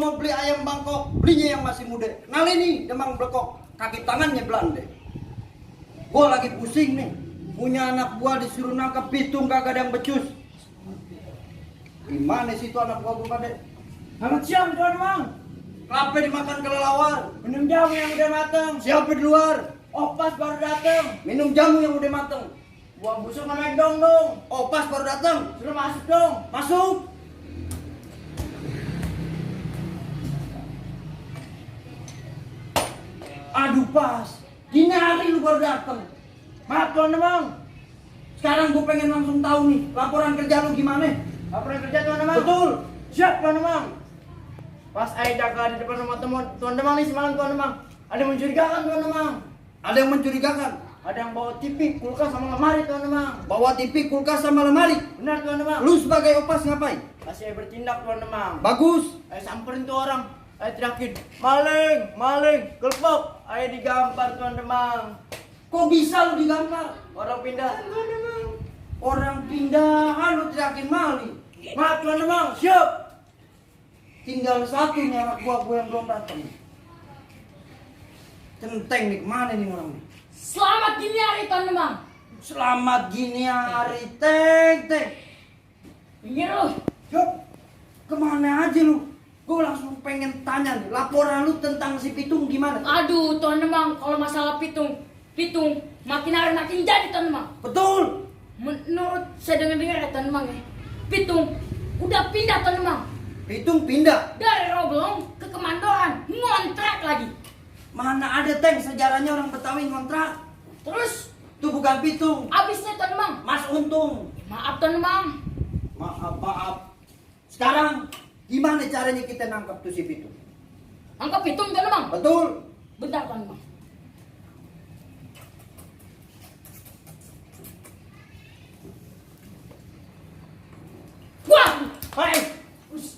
mau beli ayam Bangkok, belinya yang masih muda. Nah ini Demang Blekok, kaki tangannya belande. Gua lagi pusing nih, punya anak gua disuruh nangkep pitung kagak ada yang becus. Gimana sih itu anak gua pada? Selamat siang Tuan Demang. Kenapa dimakan kelelawar? Minum jamu yang udah mateng. Siapa di luar? Opas baru dateng. Minum jamu yang udah mateng. Buang busuk sama naik dong. Opas baru datang. Suruh masuk dong. Masuk. Aduh pas, gini hari lu baru datang. Maaf Tuan Demang. Sekarang gue pengen langsung tahu nih, laporan kerja lu gimana? Laporan kerja Tuan Demang. Betul. Siap Tuan Demang. Pas Aida jaga di depan rumah teman Tuan Demang nih semalam Tuan Demang. Ada yang mencurigakan Tuan Demang. Ada yang mencurigakan. Ada yang bawa TV, kulkas sama lemari Tuan Demang. Bawa TV, kulkas sama lemari. Benar Tuan Demang. Lu sebagai opas ngapain? Pas saya bertindak Tuan Demang. Bagus. Saya samperin tuh orang. Saya teriakin, maling, kelepok. Ayo digampar Tuan Demang. Kok bisa lu digampar? Orang pindah Tuan Demang. Orang pindahan lu teriakin maling. Maaf Tuan Demang, siap. Tinggal satu nih anak gua yang belum datang. Centeng nih, kemana nih orang nih? Selamat gini hari Tuan Demang. Selamat gini hari, Teng. Minggir lu. Yuk, kemana aja lu? Gue langsung pengen tanya nih, laporan lu tentang si Pitung gimana? Aduh Tuan Demang, kalau masalah pitung makin hari makin jadi Tuan Demang. Betul. Menurut saya dengar ya Tuan Demang ya, Pitung udah pindah Tuan Demang. Pitung pindah. Dari Roblong ke Kemandoran, ngontrak lagi. Mana ada Teng sejarahnya orang Betawi ngontrak. Terus Itu bukan Pitung, abisnya Tuan Demang. Mas Untung. Maaf Tuan Demang. Maaf. Sekarang gimana caranya kita nangkap tuh si Pitung? Angkat pitung Tuan Demang. Betul. Bentar Tuan Demang. Wah, Hei,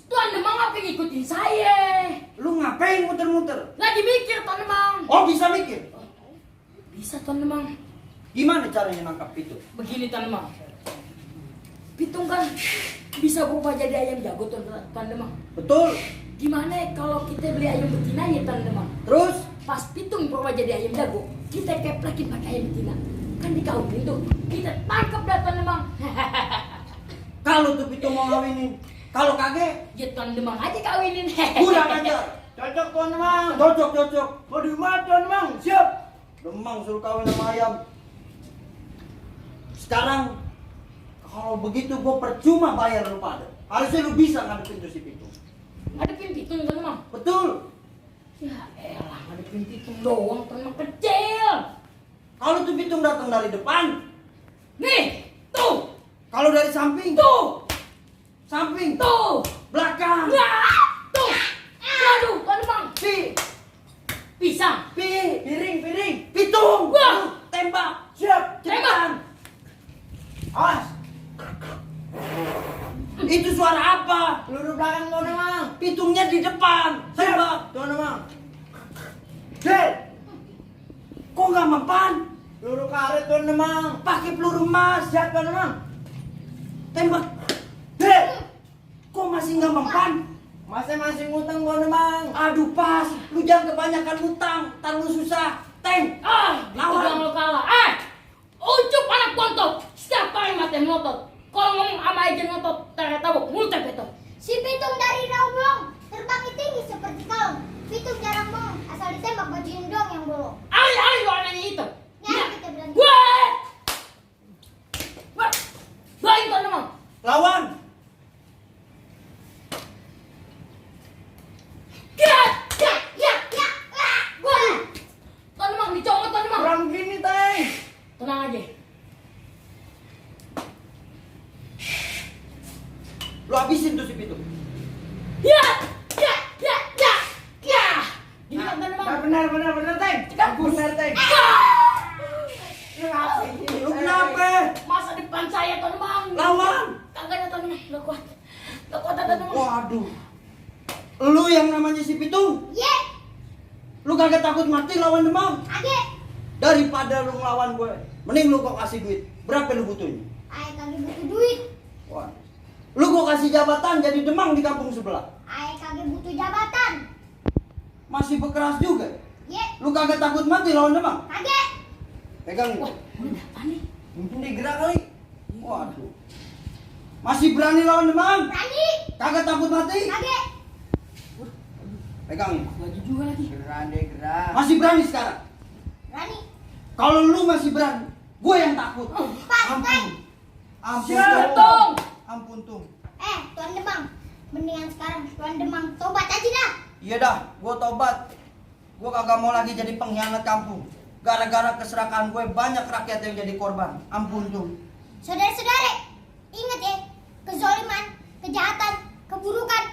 Tuan Demang apa ngikutin saya? lu ngapain muter-muter? Lagi mikir Tuan Demang. Oh, bisa mikir. Bisa Tuan Demang. Gimana caranya nangkap Pitung? Begini Tuan Demang. Pitung kan bisa berubah jadi ayam jago Tuan Demang. Betul. Gimana kalau kita beli ayam betina ya Tuan Demang? Terus Pas Pitung berubah jadi ayam jago, kita keplekin pakai ayam betina. Kan dikawinin tuh, kita tangkap dah Tuan Demang. kalau tuh Pitung mau ngawinin, kalau kagak, Ya Tuan Demang aja kawinin. kurang ajar. Cocok Tuan Demang. Cocok. Mau di mana Tuan Demang? Siap. Demang suruh kawin sama ayam. Sekarang kalau begitu gue percuma bayar lu pada. Harusnya lu bisa ngadepin tuh si Pitung. Ngadepin Pitung Tuan Demang. Betul. Ya elah, ngadepin Pitung doang Tuan Demang kecil. Kalau tuh Pitung datang dari depan, Nih, tuh, kalau dari samping, tuh, belakang, wah, tuh. Waduh, Tuan Demang. Pisang. Piring. Pitung, Wah. tembak, Siap. Tembak. Awas. itu suara apa? Peluru belakang Tuan Demang. Pitungnya di depan, tembak. Tuan Demang. Hei. Kok nggak mempan? Peluru karet Tuan Demang. Pakai peluru emas, Siap Tuan Demang. tembak. Hei. Kok masih nggak mempan? Masing-masing ngutang Tuan Demang. Aduh pas, lu jangan kebanyakan utang, ntar lu susah. Teng, Gitu lawan. doang lo kalah. Ucup anak bontot. Setiap kali mati ngotot. Kalau ngomong sama aja ngotot, ternyata mulutnya betot. Si Pitung dari Roblong, terbang tinggi seperti kalung. Pitung jarang bohong, asal ditembak bajuin doang yang bolong. Ali lo anaknya itu. Ya, kita berani. Wah! Baik Tuan Demang. Lawan. Ya! Wah! Tuan Demang dicongot Tuan Demang. Kurang gini Teng. Tenang aja. Lu habisin tuh si Pitung. Ya! Gini kan Tuan Demang. Benar Teng. Benar Teng. Lu kenapa? Masa depan saya Tuan Demang. Lawan. Kagak ada Tuan Demang. Gak kuat Tuan Demang. Waduh. Lu yang namanya si Pitung. Ye, Lu kagak takut mati lawan Demang? age. Daripada lu ngelawan gue, mending lu kok kasih duit. Berapa lu butuhnya? Ayo kagak butuh duit. Wah. Lu gua kasih jabatan jadi Demang di kampung sebelah. Ayo kagak butuh jabatan. Masih berkeras juga. Ye, Lu kagak takut mati lawan Demang? kagak. Pegang nih. Wah, ini apa nih? Mungkin dia gerak kali. Waduh. Masih berani lawan Demang? Berani. Kagak takut mati? Kagak. Pegang nih. Baju juga lagi. Gerak deh, gerak. Masih berani sekarang? Berani. Kalau lu masih berani, gue yang takut. Pantai. Ampun, Siap, Tung. Tung. Ampun, Tung. Tuan Demang. Mendingan sekarang Tuan Demang tobat aja dah. Iya dah, gue tobat. Gue kagak mau lagi jadi pengkhianat kampung. Gara-gara keserakahan gue banyak rakyat yang jadi korban. Ampun, Tung. Saudara-saudara, ingat ya, kezoliman, kejahatan, keburukan